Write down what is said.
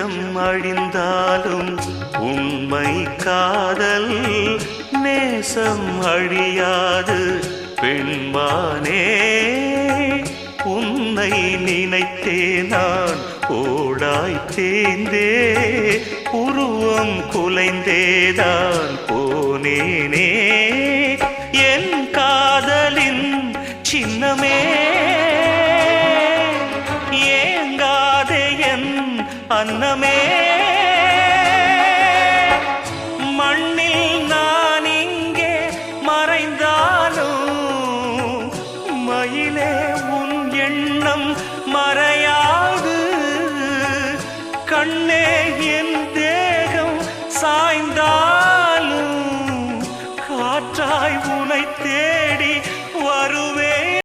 நெஞ்சம் அழிந்தாலும் உண்மை காதல் நேசம் அழியாது பெண்மானே. உன்னை நினைத்தே நான் ஓடாய் தேய்ந்தே உருவம் குலைந்தேதான் போனேனே. என் காதலின் சின்னமே ஏங்காதே என் அன்னமே. மண்ணில் நான் இங்கே மறைந்தாலும் மயிலே உன் எண்ணம் மறையா